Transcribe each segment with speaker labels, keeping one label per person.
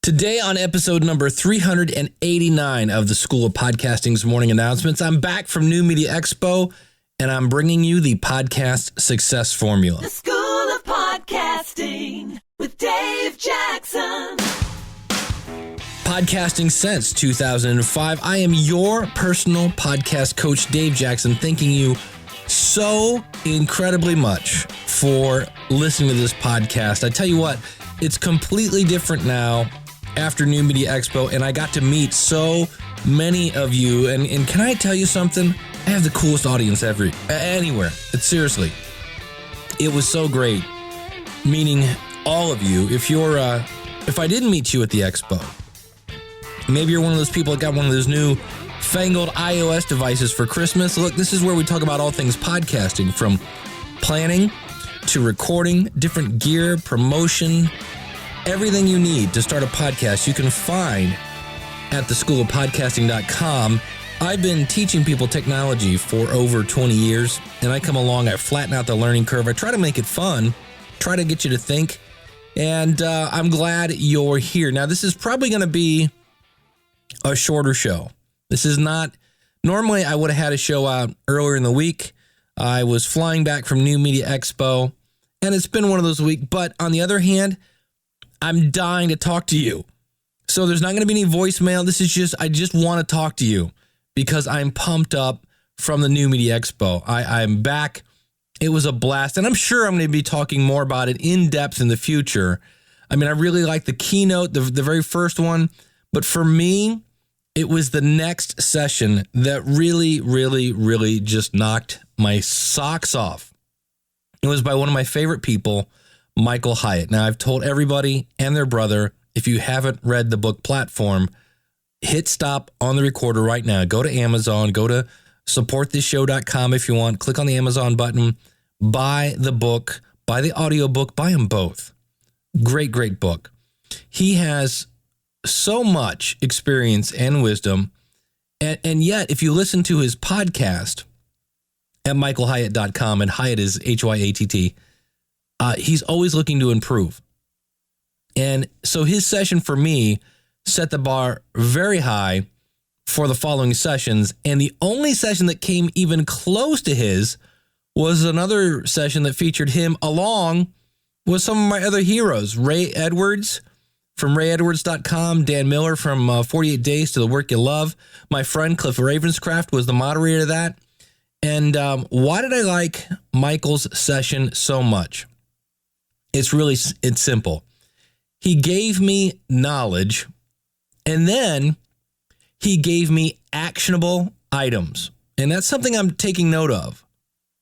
Speaker 1: Today on episode number 389 of the School of Podcasting's morning announcements, I'm back from New Media Expo, and I'm bringing you the podcast success formula.
Speaker 2: The School of Podcasting with Dave Jackson.
Speaker 1: Podcasting since 2005. I am your personal podcast coach, Dave Jackson, thanking you so incredibly much for listening to this podcast. I tell you what, it's completely different now after New Media Expo, and I got to meet so many of you. And can I tell you something? I have the coolest audience anywhere. Seriously, it was so great meeting all of you. If I didn't meet you at the expo, maybe you're one of those people that got one of those new fangled iOS devices for Christmas. Look, this is where we talk about all things podcasting, from planning to recording, different gear, promotion. Everything you need to start a podcast, you can find at theschoolofpodcasting.com. I've been teaching people technology for over 20 years, and I come along, I flatten out the learning curve. I try to make it fun, try to get you to think, and I'm glad you're here. Now, this is probably going to be a shorter show. This is not, normally I would have had a show out earlier in the week. I was flying back from New Media Expo, and it's been one of those weeks, but on the other hand, I'm dying to talk to you. So there's not going to be any voicemail. I just want to talk to you because I'm pumped up from the New Media Expo. I'm back. It was a blast. And I'm sure I'm going to be talking more about it in depth in the future. I mean, I really like the keynote, the very first one. But for me, it was the next session that really, really, really just knocked my socks off. It was by one of my favorite people, Michael Hyatt. Now, I've told everybody and their brother, if you haven't read the book Platform, hit stop on the recorder right now. Go to Amazon, go to supportthishow.com if you want. Click on the Amazon button, buy the book, buy the audiobook, buy them both. Great, great book. He has so much experience and wisdom, and yet, if you listen to his podcast at michaelhyatt.com, and Hyatt is Hyatt, he's always looking to improve. And so his session for me set the bar very high for the following sessions. And the only session that came even close to his was another session that featured him along with some of my other heroes, Ray Edwards from rayedwards.com, Dan Miller from 48 Days to the Work You Love. My friend Cliff Ravenscraft was the moderator of that. And why did I like Michael's session so much? It's simple. He gave me knowledge, and then he gave me actionable items. And that's something I'm taking note of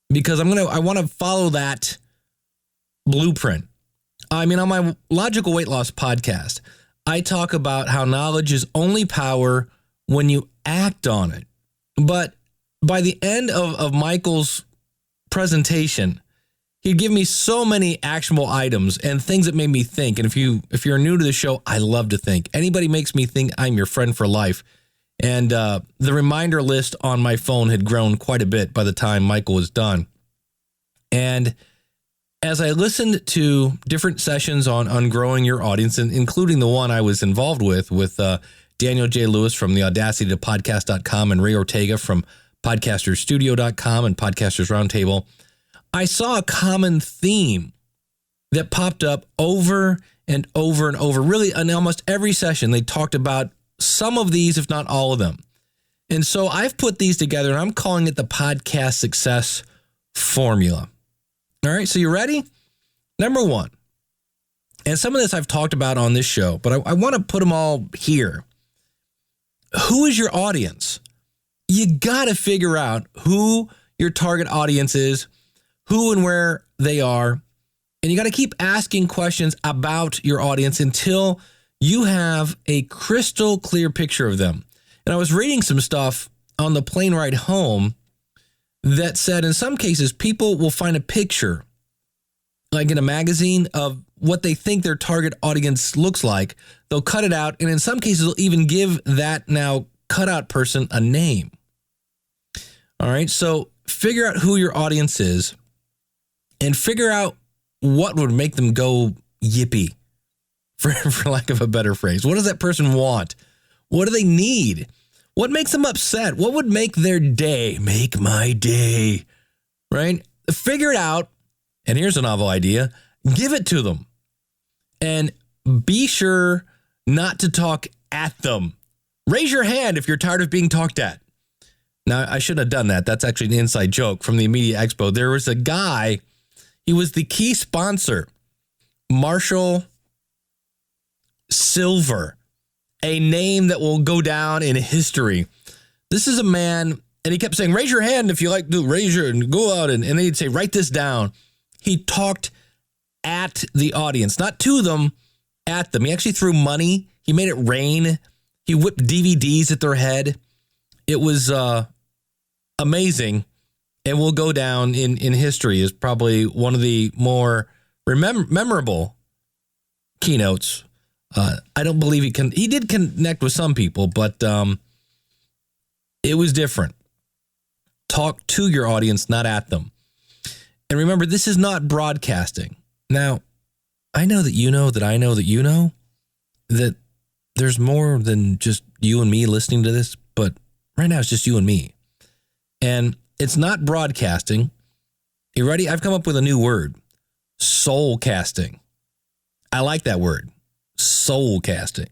Speaker 1: because I want to follow that blueprint. I mean, on my Logical Weight Loss podcast, I talk about how knowledge is only power when you act on it. But by the end of Michael's presentation, he'd give me so many actionable items and things that made me think. And if you're new to the show, I love to think. Anybody makes me think, I'm your friend for life. And the reminder list on my phone had grown quite a bit by the time Michael was done. And as I listened to different sessions on growing your audience, and including the one I was involved with Daniel J. Lewis from the Audacity to Podcast.com and Ray Ortega from podcasterstudio.com and Podcasters Roundtable, I saw a common theme that popped up over and over and over. Really, in almost every session, they talked about some of these, if not all of them. And so I've put these together, and I'm calling it the podcast success formula. All right, so you ready? Number one, and some of this I've talked about on this show, but I want to put them all here. Who is your audience? You got to figure out who your target audience is, who and where they are, and you got to keep asking questions about your audience until you have a crystal clear picture of them. And I was reading some stuff on the plane ride home that said in some cases people will find a picture, like in a magazine, of what they think their target audience looks like. They'll cut it out, and in some cases they'll even give that now cutout person a name. All right, so figure out who your audience is and figure out what would make them go yippee. for lack of a better phrase. What does that person want? What do they need? What makes them upset? What would make their day? Make my day, right? Figure it out. And here's a novel idea. Give it to them. And be sure not to talk at them. Raise your hand if you're tired of being talked at. Now, I shouldn't have done that. That's actually an inside joke from the Media Expo. There was a guy, he was the key sponsor, Marshall Silver, a name that will go down in history. This is a man, and he kept saying, raise your hand if you like to raise your, and go out, and then he'd say, write this down. He talked at the audience, not to them, at them. He actually threw money. He made it rain. He whipped DVDs at their head. It was amazing, and will go down in history as probably one of the more memorable keynotes. I don't believe he did connect with some people, but it was different. Talk to your audience, not at them. And remember, this is not broadcasting. Now, I know that you know that I know that you know that there's more than just you and me listening to this, but right now it's just you and me. And it's not broadcasting. You ready? I've come up with a new word. Soul casting. I like that word. Soul casting.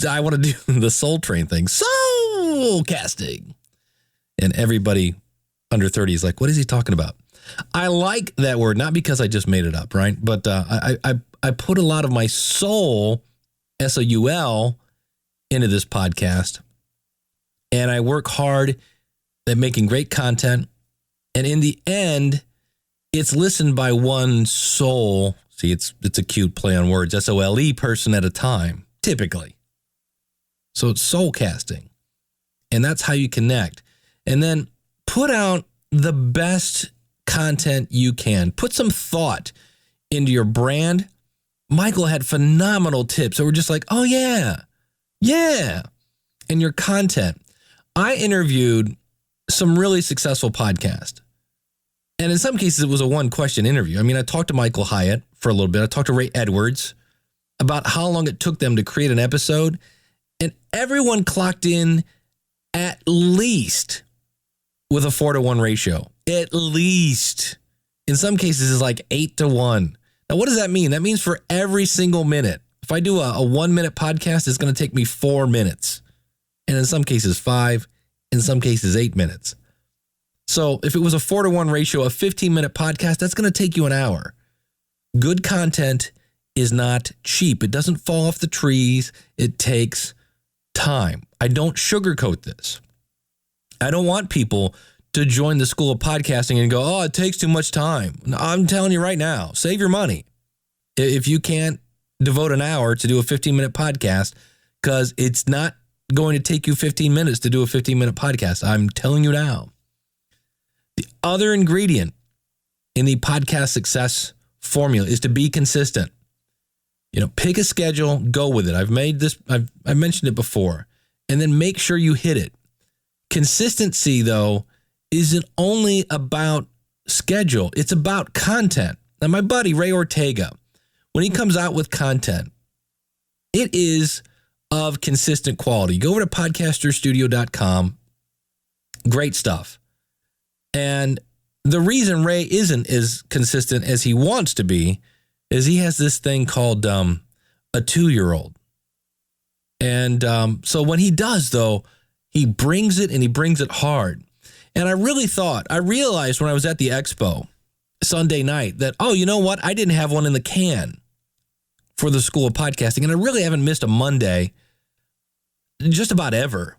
Speaker 1: I want to do the Soul Train thing. Soul casting. And everybody under 30 is like, what is he talking about? I like that word, not because I just made it up, right? But I put a lot of my soul, S-O-U-L, into this podcast. And I work hard at making great content. And in the end, it's listened by one soul. See, it's a cute play on words. S-O-L-E person at a time, typically. So it's soul casting. And that's how you connect. And then put out the best content you can. Put some thought into your brand. Michael had phenomenal tips that were just like, oh, yeah. And your content. I interviewed some really successful podcasts. And in some cases, it was a one-question interview. I mean, I talked to Michael Hyatt for a little bit. I talked to Ray Edwards about how long it took them to create an episode. And everyone clocked in at least with a 4-to-1 ratio. At least. In some cases, it's like 8-to-1. Now, what does that mean? That means for every single minute. If I do a 1-minute podcast, it's going to take me 4 minutes. And in some cases, 5. In some cases, 8 minutes. So if it was a 4-to-1 ratio, a 15-minute podcast, that's going to take you an hour. Good content is not cheap. It doesn't fall off the trees. It takes time. I don't sugarcoat this. I don't want people to join the school of podcasting and go, oh, it takes too much time. I'm telling you right now, save your money. If you can't devote an hour to do a 15-minute podcast, because it's not going to take you 15 minutes to do a 15-minute podcast. I'm telling you now. The other ingredient in the podcast success formula is to be consistent. Pick a schedule, go with it. I've mentioned it before, and then make sure you hit it. Consistency, though, isn't only about schedule. It's about content. Now, my buddy, Ray Ortega, when he comes out with content, it is of consistent quality. Go over to podcasterstudio.com. Great stuff. And the reason Ray isn't as consistent as he wants to be is he has this thing called a 2-year-old. And so when he does, though, he brings it and he brings it hard. And I realized when I was at the expo Sunday night that, oh, you know what? I didn't have one in the can for the School of Podcasting. And I really haven't missed a Monday just about ever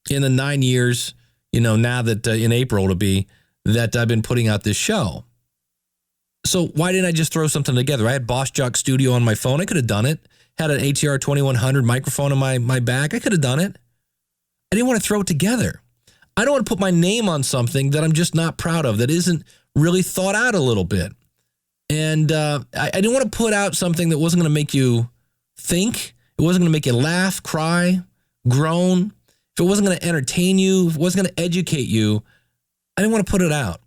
Speaker 1: in the 9 years, now that in April it'll be that I've been putting out this show. So why didn't I just throw something together? I had Boss Jock Studio on my phone. I could have done it. Had an ATR 2100 microphone in my bag. I could have done it. I didn't want to throw it together. I don't want to put my name on something that I'm just not proud of, that isn't really thought out a little bit. And I didn't want to put out something that wasn't going to make you think. It wasn't going to make you laugh, cry, groan. If it wasn't going to entertain you, if it wasn't going to educate you, I didn't want to put it out.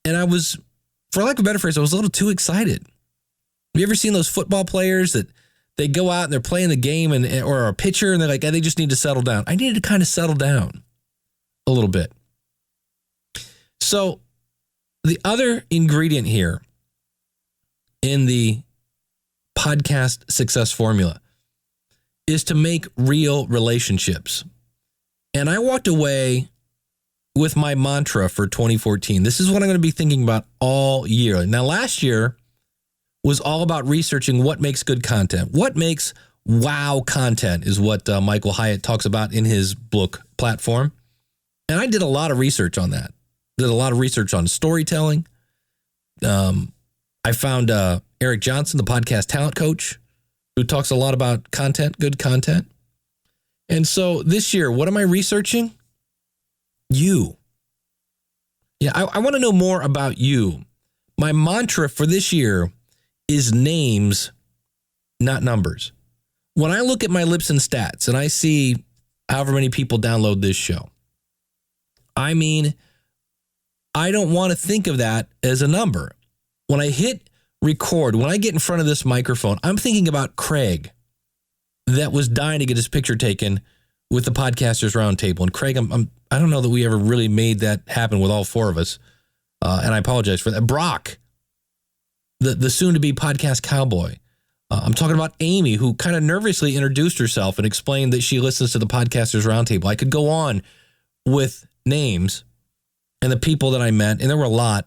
Speaker 1: And I was, for lack of a better phrase, I was a little too excited. Have you ever seen those football players that they go out and they're playing the game or a pitcher and they're like, they just need to settle down. I needed to kind of settle down a little bit. So the other ingredient here in the podcast success formula is to make real relationships. And I walked away with my mantra for 2014. This is what I'm going to be thinking about all year. Now, last year was all about researching what makes good content. What makes wow content is what Michael Hyatt talks about in his book platform. And I did a lot of research on that. Did a lot of research on storytelling. I found Eric Johnson, the podcast talent coach, who talks a lot about content, good content. And so this year, what am I researching? You. Yeah, I want to know more about you. My mantra for this year is names, not numbers. When I look at my Libsyn stats and I see however many people download this show, I mean, I don't want to think of that as a number. When I hit record, when I get in front of this microphone, I'm thinking about Craig that was dying to get his picture taken with the Podcasters Roundtable. And Craig, I don't know that we ever really made that happen with all four of us. And I apologize for that. Brock, the soon-to-be podcast cowboy. I'm talking about Amy, who kind of nervously introduced herself and explained that she listens to the Podcasters Roundtable. I could go on with names and the people that I met, and there were a lot.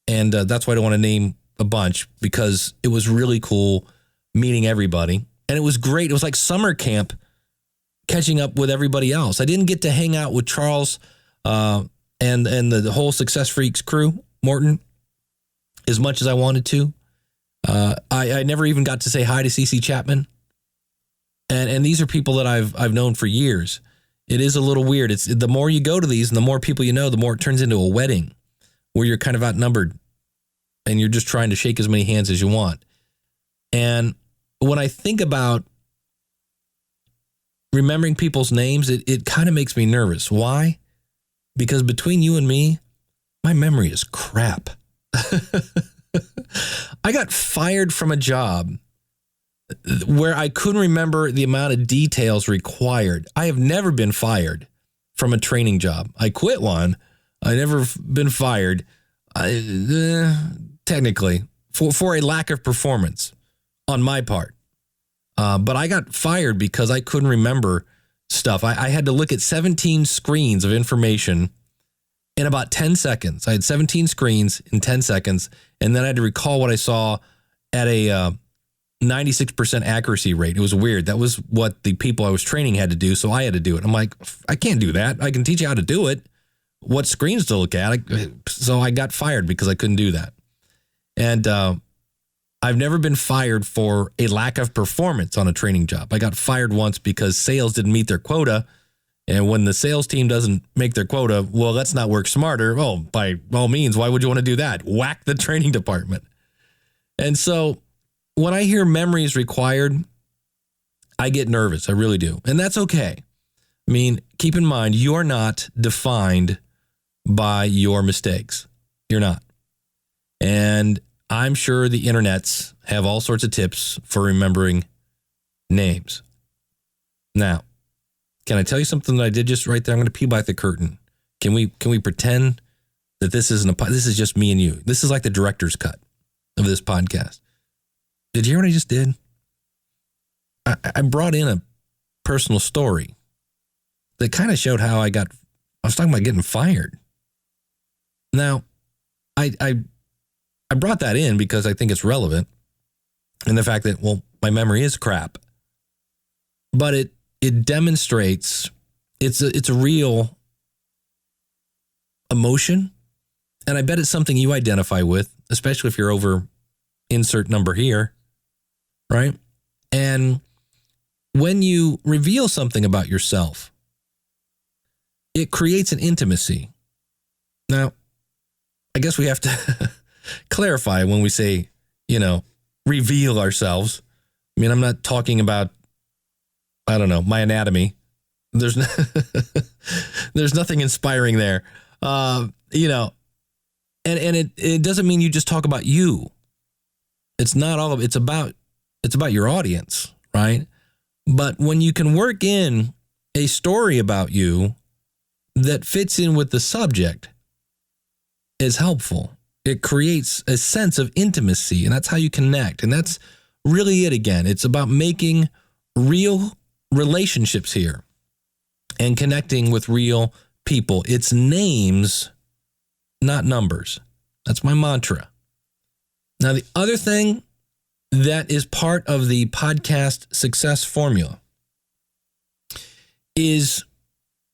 Speaker 1: And that's why I don't want to name a bunch, because it was really cool meeting everybody. And it was great. It was like summer camp, catching up with everybody else. I didn't get to hang out with Charles and the whole Success Freaks crew, Morton, as much as I wanted to. I never even got to say hi to CC Chapman. And these are people that I've known for years. It is a little weird. It's the more you go to these and the more people you know, the more it turns into a wedding where you're kind of outnumbered and you're just trying to shake as many hands as you want. And when I think about remembering people's names, it kind of makes me nervous. Why? Because between you and me, my memory is crap. I got fired from a job where I couldn't remember the amount of details required. I have never been fired from a training job. I quit one. I never been fired, technically, for a lack of performance on my part. But I got fired because I couldn't remember stuff. I had to look at 17 screens of information in about 10 seconds. I had 17 screens in 10 seconds, and then I had to recall what I saw at a 96% accuracy rate. It was weird. That was what the people I was training had to do, so I had to do it. I'm like, I can't do that. I can teach you how to do it, what screens to look at. So I got fired because I couldn't do that. And I've never been fired for a lack of performance on a training job. I got fired once because sales didn't meet their quota. And when the sales team doesn't make their quota, well, let's not work smarter. Oh, by all means, why would you want to do that? Whack the training department. And so when I hear memories required, I get nervous. I really do. And that's okay. I mean, keep in mind, you are not defined by your mistakes. You're not. And I'm sure the internets have all sorts of tips for remembering names. Now, can I tell you something that I did just right there? I'm going to peel back the curtain. Can we pretend that this is just me and you? This is like the director's cut of this podcast. Did you hear what I just did? I brought in a personal story that kind of showed how I was talking about getting fired. Now, I brought that in because I think it's relevant, and the fact that, well, my memory is crap, but it demonstrates it's a real emotion, and I bet it's something you identify with, especially if you're over insert number here, right? And when you reveal something about yourself, it creates an intimacy. Now, I guess we have to clarify when we say, reveal ourselves. I mean, I'm not talking about, I don't know, my anatomy. There's nothing inspiring there. And it doesn't mean you just talk about you. It's not all of it's about your audience, right? But when you can work in a story about you that fits in with the subject, is helpful. It creates a sense of intimacy, and that's how you connect. And that's really it again. It's about making real relationships here and connecting with real people. It's names, not numbers. That's my mantra. Now, the other thing that is part of the podcast success formula is,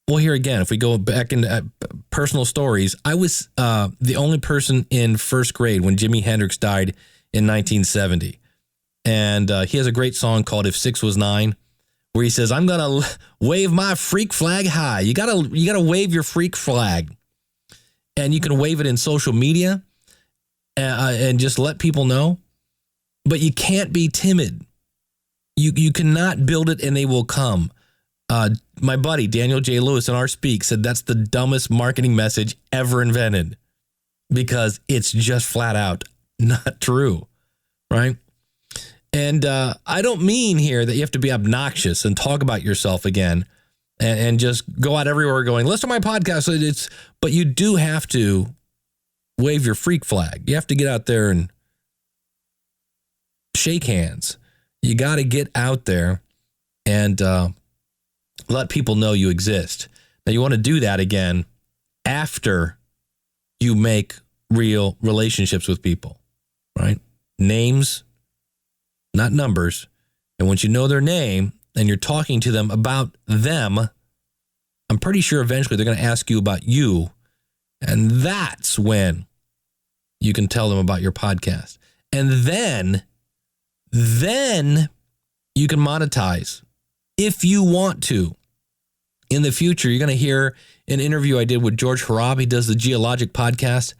Speaker 1: well, here again, if we go back into personal stories, I was the only person in first grade when Jimi Hendrix died in 1970. And he has a great song called If 6 Was 9, where he says, I'm going to wave my freak flag high. You gotta wave your freak flag. And you can wave it in social media and just let people know. But you can't be timid. You cannot build it and they will come. My buddy, Daniel J. Lewis in our Speak, said that's the dumbest marketing message ever invented because it's just flat out not true, right? And I don't mean here that you have to be obnoxious and talk about yourself again and just go out everywhere going, listen to my podcast. But you do have to wave your freak flag. You have to get out there and shake hands. You got to get out there and let people know you exist. Now, you want to do that again after you make real relationships with people, right? Names, not numbers. And once you know their name and you're talking to them about them, I'm pretty sure eventually they're going to ask you about you. And that's when you can tell them about your podcast. And then you can monetize if you want to. In the future, you're going to hear an interview I did with George Harab. He does the Geologic podcast.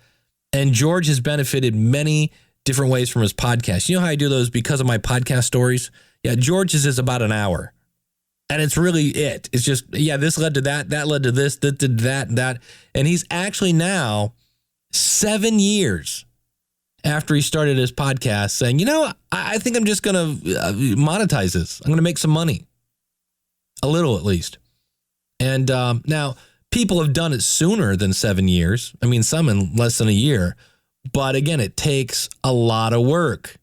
Speaker 1: And George has benefited many different ways from his podcast. You know how I do those because of my podcast stories? Yeah, George's is about an hour. And it's really it. It's just, yeah, this led to that led to this, that did that. And he's actually now 7 years after he started his podcast saying, you know, I think I'm just going to monetize this. I'm going to make some money. A little, at least. And now, people have done it sooner than 7 years. I mean, some in less than a year. But again, it takes a lot of work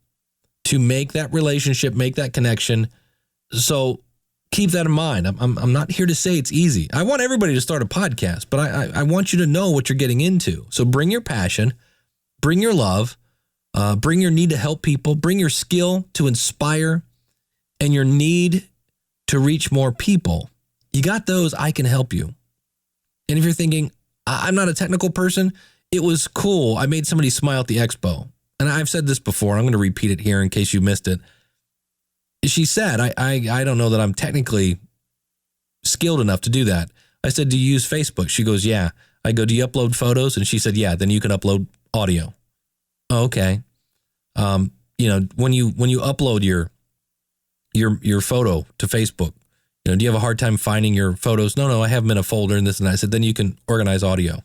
Speaker 1: to make that relationship, make that connection. So keep that in mind. I'm not here to say it's easy. I want everybody to start a podcast, but I want you to know what you're getting into. So bring your passion, bring your love, bring your need to help people, bring your skill to inspire, and your need to reach more people. You got those, I can help you. And if you're thinking, I'm not a technical person, it was cool. I made somebody smile at the expo. And I've said this before. I'm going to repeat it here in case you missed it. She said, I don't know that I'm technically skilled enough to do that. I said, do you use Facebook? She goes, yeah. I go, do you upload photos? And she said, yeah, then you can upload audio. Oh, okay. When you upload your photo to Facebook, do you have a hard time finding your photos? No, I have them in a folder and this and that. I said, then you can organize audio.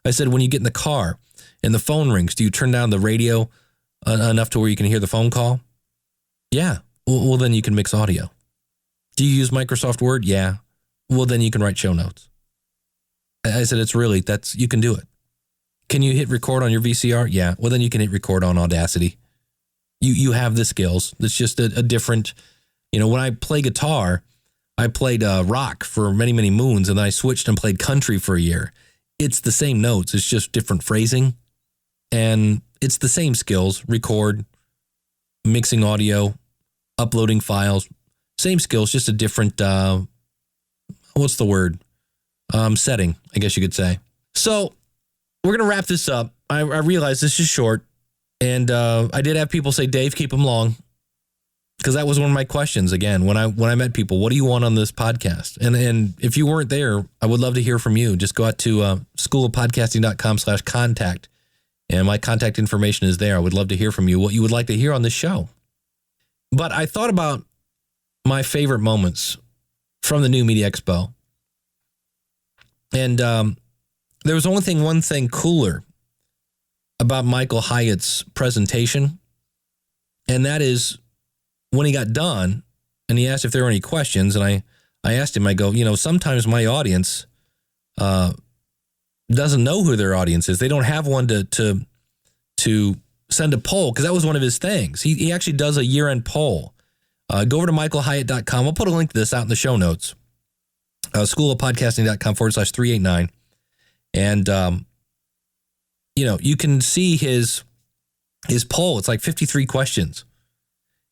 Speaker 1: I said, when you get in the car and the phone rings, do you turn down the radio enough to where you can hear the phone call? Yeah. Well, then you can mix audio. Do you use Microsoft Word? Yeah. Well, then you can write show notes. I said, you can do it. Can you hit record on your VCR? Yeah. Well, then you can hit record on Audacity. You have the skills. It's just a different, when I play guitar, I played rock for many, many moons, and then I switched and played country for a year. It's the same notes. It's just different phrasing. And it's the same skills. Record, mixing audio, uploading files. Same skills, just a different, what's the word? Setting, I guess you could say. So we're going to wrap this up. I realize this is short. And I did have people say, Dave, keep them long. Because that was one of my questions, again, when I met people, what do you want on this podcast? And if you weren't there, I would love to hear from you. Just go out to schoolofpodcasting.com/contact. And my contact information is there. I would love to hear from you, what you would like to hear on this show. But I thought about my favorite moments from the new Media Expo. And there was only one thing cooler about Michael Hyatt's presentation. And that is, when he got done, and he asked if there were any questions. And I asked him, I go, sometimes my audience doesn't know who their audience is. They don't have one to send a poll, because that was one of his things. He actually does a year-end poll. Go over to michaelhyatt.com. I'll put a link to this out in the show notes. schoolofpodcasting.com/389. And, you can see his poll. It's like 53 questions.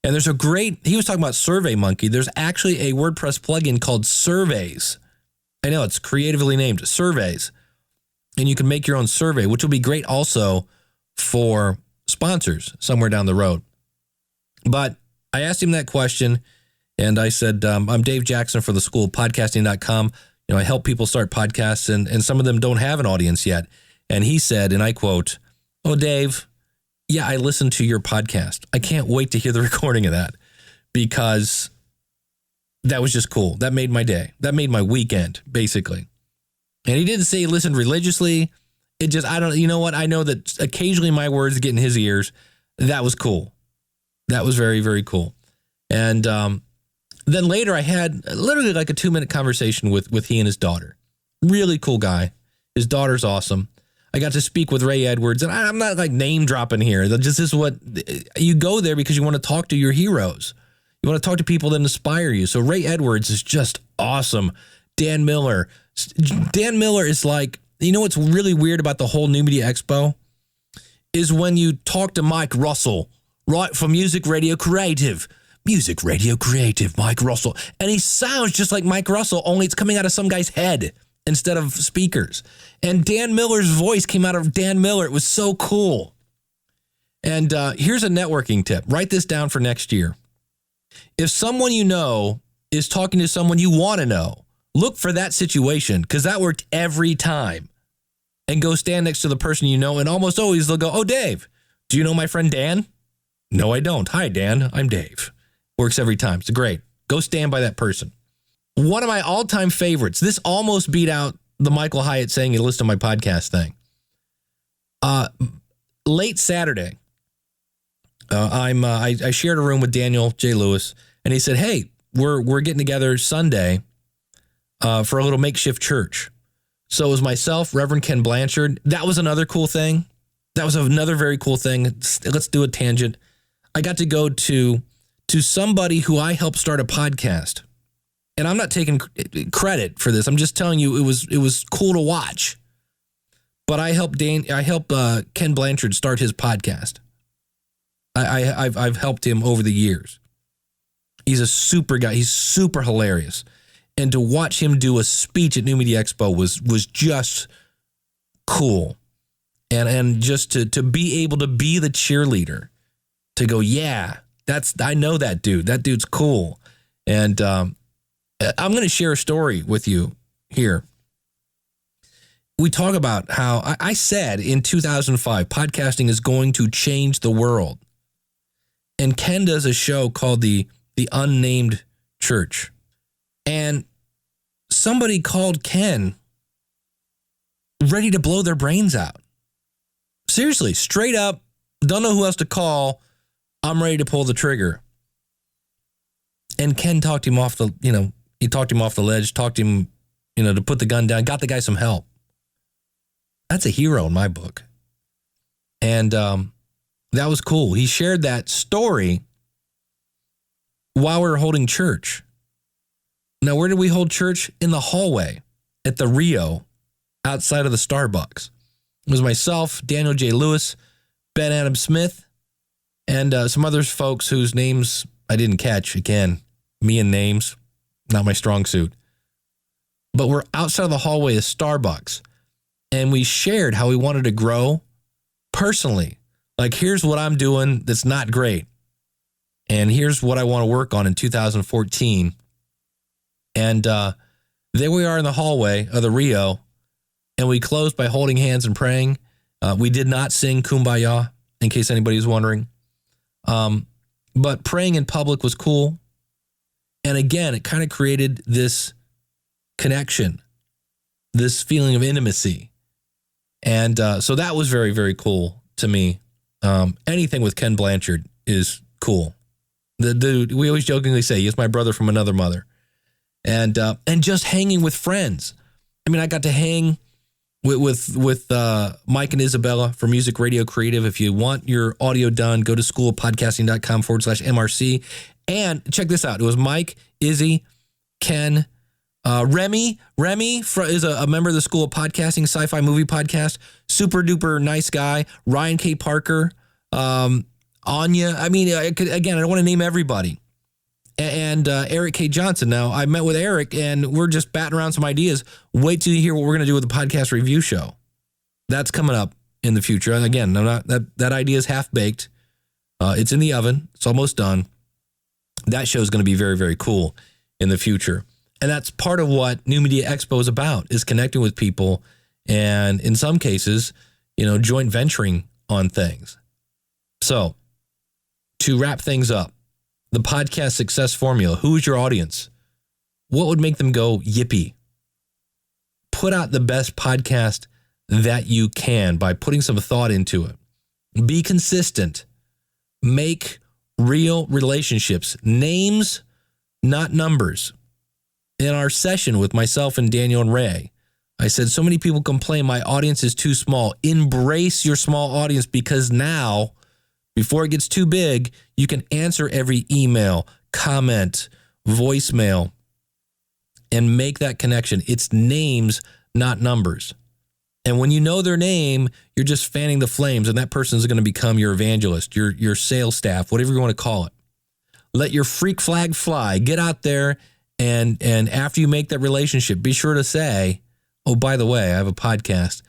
Speaker 1: And there's he was talking about SurveyMonkey. There's actually a WordPress plugin called Surveys. I know it's creatively named Surveys. And you can make your own survey, which will be great also for sponsors somewhere down the road. But I asked him that question, and I said, I'm Dave Jackson for the School of Podcasting.com. I help people start podcasts, and some of them don't have an audience yet. And he said, and I quote, "Oh, Dave, yeah, I listened to your podcast. I can't wait to hear the recording of that, because that was just cool. That made my day. That made my weekend, basically." And he didn't say he listened religiously. It just, you know what? I know that occasionally my words get in his ears. That was cool. That was very, very cool. And then later I had literally like a 2-minute conversation with he and his daughter. Really cool guy. His daughter's awesome. I got to speak with Ray Edwards, and I'm not like name dropping here. This is what you go there because you want to talk to your heroes. You want to talk to people that inspire you. So Ray Edwards is just awesome. Dan Miller is like, what's really weird about the whole New Media Expo is when you talk to Mike Russell, right, from Music Radio Creative, Mike Russell. And he sounds just like Mike Russell, only it's coming out of some guy's head instead of speakers. And Dan Miller's voice came out of Dan Miller. It was so cool. And here's a networking tip. Write this down for next year. If someone you know is talking to someone you want to know, look for that situation, because that worked every time. And go stand next to the person you know, and almost always they'll go, "Oh, Dave, do you know my friend Dan?" "No, I don't." "Hi, Dan, I'm Dave." Works every time. It's great. Go stand by that person. One of my all-time favorites, this almost beat out the Michael Hyatt saying he listened to my podcast thing. Late Saturday, I shared a room with Daniel J. Lewis, and he said, "Hey, we're getting together Sunday for a little makeshift church." So it was myself, Reverend Ken Blanchard. That was another cool thing. That was another very cool thing. Let's do a tangent. I got to go to somebody who I helped start a podcast. And I'm not taking credit for this. I'm just telling you it was cool to watch. But I helped Ken Blanchard start his podcast. I've helped him over the years. He's a super guy. He's super hilarious. And to watch him do a speech at New Media Expo was just cool. And just to be able to be the cheerleader, to go, yeah, I know that dude. That dude's cool. And I'm going to share a story with you here. We talk about how I said in 2005, podcasting is going to change the world. And Ken does a show called the Unnamed Church. And somebody called Ken ready to blow their brains out. Seriously, straight up, don't know who else to call. I'm ready to pull the trigger. And Ken talked him off the ledge, talked him, to put the gun down, got the guy some help. That's a hero in my book. And that was cool. He shared that story while we were holding church. Now, where did we hold church? In the hallway at the Rio outside of the Starbucks. It was myself, Daniel J. Lewis, Ben Adam Smith, and some other folks whose names I didn't catch. Again, me and names, not my strong suit. But we're outside of the hallway of Starbucks, and we shared how we wanted to grow personally. Like, here's what I'm doing that's not great, and here's what I want to work on in 2014. And there we are in the hallway of the Rio, and we closed by holding hands and praying. We did not sing Kumbaya, in case anybody's wondering. But praying in public was cool. And again, it kind of created this connection, this feeling of intimacy. And so that was very, very cool to me. Anything with Ken Blanchard is cool. The dude, we always jokingly say, he's my brother from another mother. And just hanging with friends. I mean, I got to hang with Mike and Isabella from Music Radio Creative. If you want your audio done, go to schoolofpodcasting.com/MRC. And check this out. It was Mike, Izzy, Ken, Remy. Remy is a member of the School of Podcasting, sci-fi movie podcast. Super duper nice guy. Ryan K. Parker, Anya. I mean, I don't want to name everybody. And Eric K. Johnson. Now, I met with Eric, and we're just batting around some ideas. Wait till you hear what we're going to do with the podcast review show. That's coming up in the future. And again, I'm not, that idea is half-baked. It's in the oven. It's almost done. That show is going to be very, very cool in the future. And that's part of what New Media Expo is about, is connecting with people and, in some cases, joint venturing on things. So, to wrap things up, the podcast success formula. Who is your audience? What would make them go yippee? Put out the best podcast that you can by putting some thought into it. Be consistent. Make real relationships. Names, not numbers. In our session with myself and Daniel and Ray, I said, so many people complain my audience is too small. Embrace your small audience, because now, before it gets too big, you can answer every email, comment, voicemail, and make that connection. It's names, not numbers. And when you know their name, you're just fanning the flames, and that person is going to become your evangelist, your sales staff, whatever you want to call it. Let your freak flag fly. Get out there, and after you make that relationship, be sure to say, oh, by the way, I have a podcast.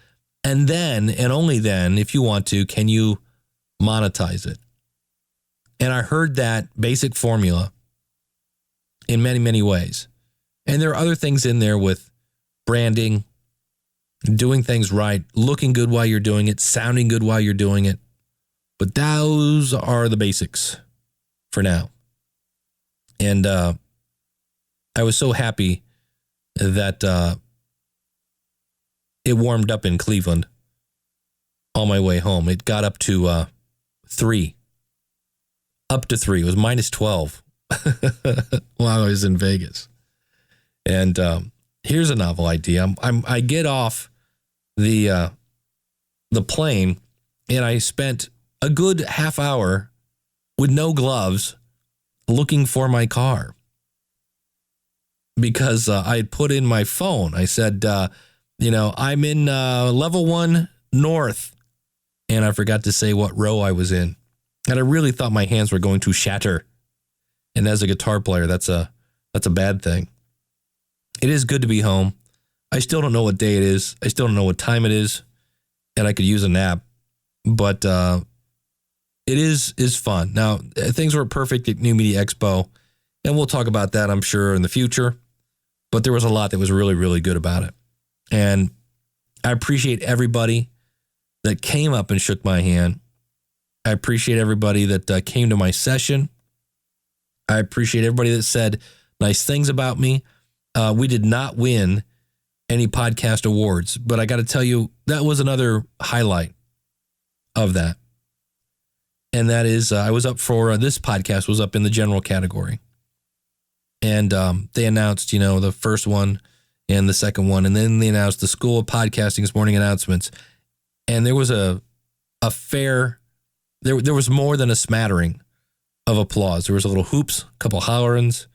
Speaker 1: And then, and only then, if you want to, can you monetize it. And I heard that basic formula in many, many ways. And there are other things in there with branding, doing things right, looking good while you're doing it, sounding good while you're doing it. But those are the basics for now. And I was so happy that it warmed up in Cleveland on my way home. It got up to 3. Up to 3. It was minus 12 while I was in Vegas. And here's a novel idea. I get off the plane, and I spent a good half hour with no gloves looking for my car, because I had put in my phone. I said, I'm in level 1 north. And I forgot to say what row I was in. And I really thought my hands were going to shatter. And as a guitar player, that's a bad thing. It is good to be home. I still don't know what day it is. I still don't know what time it is. And I could use a nap. But it is fun. Now, things were perfect at New Media Expo. And we'll talk about that, I'm sure, in the future. But there was a lot that was really, really good about it. And I appreciate everybody that came up and shook my hand. I appreciate everybody that came to my session. I appreciate everybody that said nice things about me. We did not win any podcast awards, but I got to tell you, that was another highlight of that. And that is, I was up for, this podcast was up in the general category. And they announced, the first one and the second one. And then they announced the School of Podcasting's morning announcements. And there was a fair, there was more than a smattering of applause. There was a little hoops, a couple hollerings,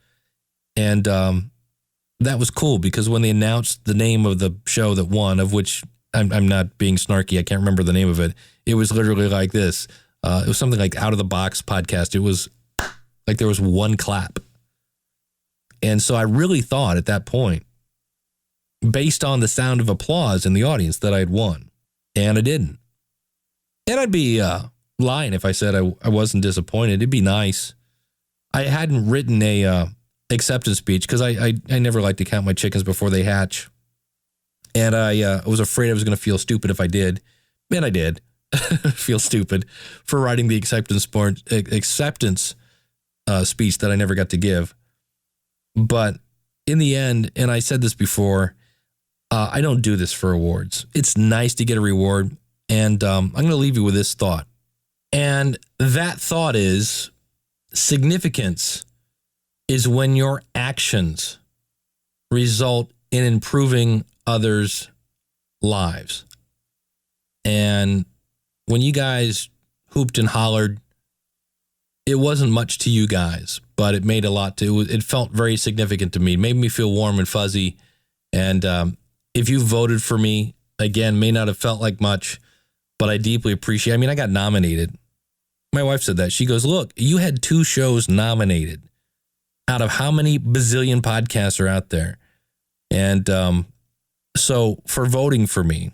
Speaker 1: and that was cool, because when they announced the name of the show that won, of which I'm not being snarky, I can't remember the name of it. It was literally like this. It was something like Out of the Box Podcast. It was like there was one clap. And so I really thought at that point, based on the sound of applause in the audience, that I had won. And I didn't. And I'd be lying if I said I wasn't disappointed. It'd be nice. I hadn't written a acceptance speech, because I never like to count my chickens before they hatch. And I was afraid I was going to feel stupid if I did. And I did feel stupid for writing the acceptance speech that I never got to give. But in the end, and I said this before, I don't do this for awards. It's nice to get a reward. And I'm going to leave you with this thought. And that thought is, significance is when your actions result in improving others' lives. And when you guys hooped and hollered, it wasn't much to you guys, but it made a lot to it. It felt very significant to me. It made me feel warm and fuzzy. And if you voted for me, again, may not have felt like much, but I deeply appreciate it. I mean, I got nominated. My wife said that. She goes, look, you had 2 shows nominated out of how many bazillion podcasts are out there? And so for voting for me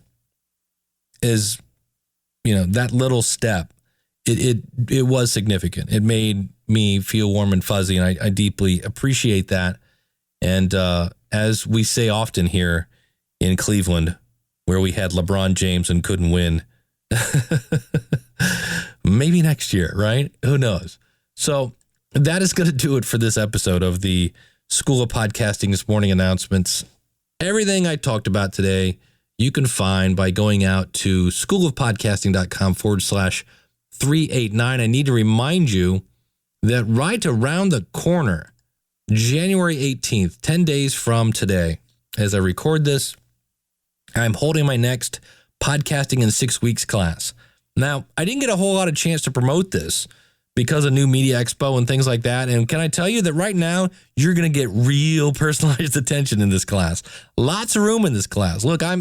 Speaker 1: is, that little step, it was significant. It made me feel warm and fuzzy, and I deeply appreciate that. And as we say often here in Cleveland, where we had LeBron James and couldn't win, maybe next year, right? Who knows? So that is going to do it for this episode of the School of Podcasting's morning announcements. Everything I talked about today, you can find by going out to schoolofpodcasting.com/389. I need to remind you that right around the corner, January 18th, 10 days from today, as I record this, I'm holding my next Podcasting in 6 Weeks class. Now, I didn't get a whole lot of chance to promote this because of new Media Expo and things like that. And can I tell you that right now, you're going to get real personalized attention in this class. Lots of room in this class. Look, I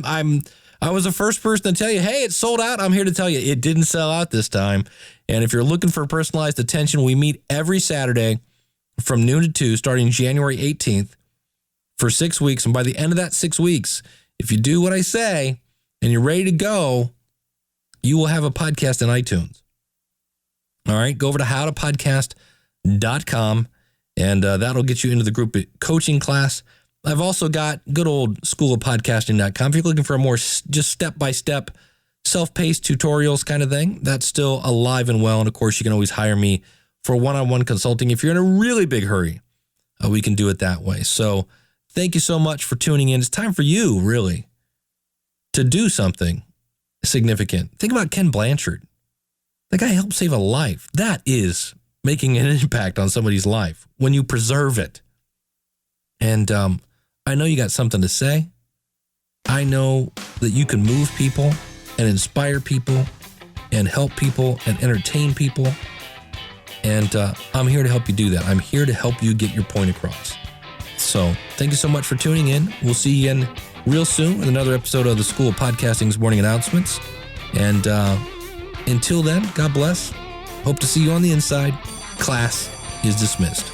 Speaker 1: was the first person to tell you, hey, it's sold out. I'm here to tell you it didn't sell out this time. And if you're looking for personalized attention, we meet every Saturday from noon to 2, starting January 18th for 6 weeks. And by the end of that 6 weeks, if you do what I say and you're ready to go, you will have a podcast in iTunes. All right, go over to howtopodcast.com, and that'll get you into the group coaching class. I've also got good old schoolofpodcasting.com. If you're looking for a more just step-by-step, self-paced tutorials kind of thing, that's still alive and well. And, of course, you can always hire me for one-on-one consulting. If you're in a really big hurry, we can do it that way. So thank you so much for tuning in. It's time for you, really, to do something significant. Think about Ken Blanchard. The guy helped save a life. That is making an impact on somebody's life when you preserve it. And I know you got something to say. I know that you can move people and inspire people and help people and entertain people. And I'm here to help you do that. I'm here to help you get your point across. So thank you so much for tuning in. We'll see you again real soon with another episode of the School of Podcasting's morning announcements. And until then, God bless. Hope to see you on the inside. Class is dismissed.